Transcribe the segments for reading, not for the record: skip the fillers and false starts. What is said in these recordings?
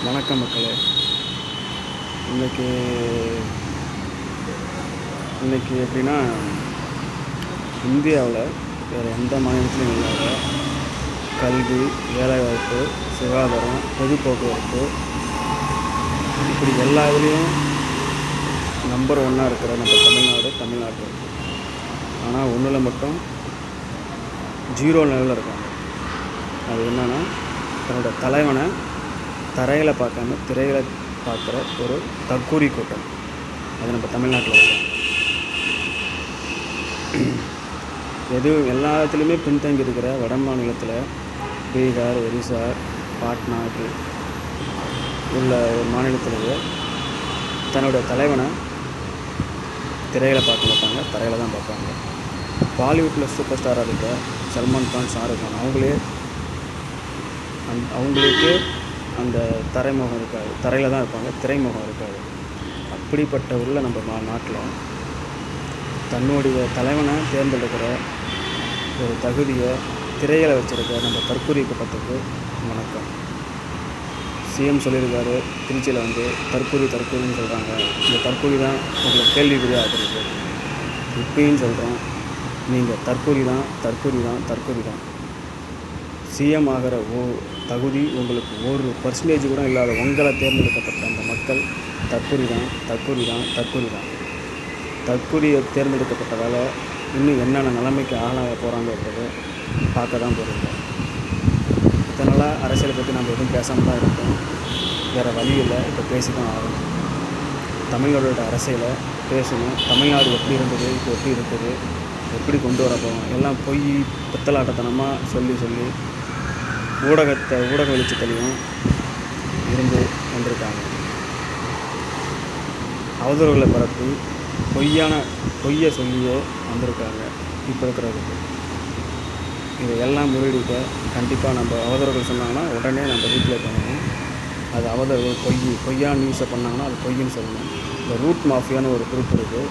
வணக்கம் மக்களே. இன்றைக்கி எப்படின்னா, இந்தியாவில் வேறு எந்த மாநிலத்திலும் இல்லாத கல்வி, வேலைவாய்ப்பு, சுகாதாரம், பொது போக்குவரத்து, இப்படி எல்லா இதுலேயும் நம்பர் 1 இருக்கிற நம்ம தமிழ்நாடு. ஆனால் ஒன்றில் மட்டும் 0 லெவலில் இருக்காங்க. அது என்னென்னா, தன்னோட தலைவனை தரையில் பார்க்காம திரையில் பார்க்குற ஒரு தற்கூரி கூட்டம். அது நம்ம தமிழ்நாட்டில் இருக்கோம். எல்லாத்துலேயுமே பின்தங்கி இருக்கிற வட மாநிலத்தில் பீகார், ஒரிசா, பாட்னா இப்படி உள்ள ஒரு மாநிலத்திலேயே தன்னுடைய தலைவனை திரையில் பார்க்க மாட்டாங்க, தரையில் தான் பார்ப்பாங்க. பாலிவுட்டில் சூப்பர் ஸ்டாராக இருக்க சல்மான் கான், ஷாருக் கான் அவங்களுக்கே அந்த தரைமுகம் இருக்காது, தரையில் தான் இருப்பாங்க, திரைமுகம் இருக்காது. அப்படிப்பட்ட உள்ள நம்ம நாட்டில் தன்னுடைய தலைவனை தேர்ந்தெடுக்கிற ஒரு தகுதியை திரையில் வச்சுருக்க நம்ம தற்கூரி கூட்டத்துக்கு வணக்கம். சிஎம் சொல்லியிருக்காரு, திருச்சியில் தற்கூரின்னு சொல்கிறாங்க. இந்த தற்கூரி தான் உங்களுக்கு கேள்விக்குறியாக ஆகிறது. இப்பயும் சொல்கிறோம், நீங்கள் தற்கூரி தான். சிஎம் ஆகிற தகுதி உங்களுக்கு 1% கூட இல்லாத உங்களை தேர்ந்தெடுக்கப்பட்ட அந்த மக்கள் தற்கூரி தான். தற்கூரியை தேர்ந்தெடுக்கப்பட்டதால் இன்னும் என்னென்ன நிலைமைக்கு ஆளாக போகிறாங்கன்றது பார்க்க தான் போகிறீங்க. இதனால் அரசியலை பற்றி நம்ம எதுவும் பேசாமல் தான் இருக்கோம். வேறு வழி இல்லை, இப்போ பேசி தான் ஆகணும். தமிழோட அரசியலை பேசணும். தமிழ்நாடு எப்படி இருந்தது, இப்போ எப்படி இருக்குது, எப்படி கொண்டு வர போகிறோம், எல்லாம் பொய் பித்தலாட்டத்தனமாக சொல்லி ஊடக வெளிச்சத்திலையும் இருந்து கொண்டிருக்காங்க. அவதூறுகளை பரப்பி பொய்யை சொல்லியே வந்திருக்காங்க இப்போ இருக்கிறதுக்கு. இதையெல்லாம் முறியடிக்க கண்டிப்பாக நம்ம அவதூறுகள் சொன்னாங்கன்னா உடனே நம்ம ரீப்ளை பண்ணணும். அது அவதூறு பொய்யான நியூஸை பண்ணாங்கன்னா அது பொய்ன்னு சொல்லணும். இந்த ரூட் மாஃபியான்னு ஒரு குரூப் இருக்குது.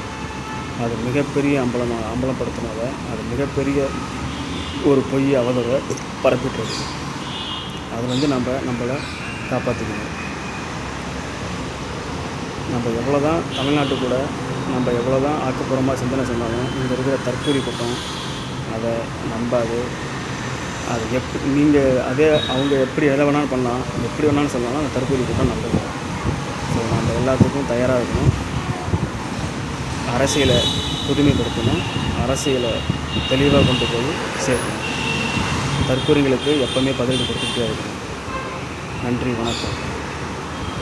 அது மிகப்பெரிய அம்பலப்படுத்தினதை அது மிகப்பெரிய ஒரு பொய் அவதூறை பரப்பிட்டுருக்கு. அது நம்மளை காப்பாற்றிக்கணும். நம்ம எவ்வளோ தான் தமிழ்நாட்டு கூட நம்ம எவ்வளோ தான் ஆக்கப்பூர்வமாக சிந்தனை சொன்னாலும் இங்கே இருக்கிற தற்கூரி கூட்டம் அதை நம்பாது. அது அவங்க எப்படி எதை வேணாலும் பண்ணலாம், எப்படி வேணாலும் சொல்லலாம், அந்த தற்கூரி கூட்டம் நம்புது. ஸோ நம்ம எல்லாத்துக்கும் தயாராக இருக்கணும். அரசியலை புதுமைப்படுத்தணும், அரசியலை தெளிவாக கொண்டு போய் சேர்க்கணும். தற்கூரிகளுக்கு எப்போவுமே பதிலடி கொடுத்துக்கிட்டே இருக்கணும். நன்றி, வணக்கம்.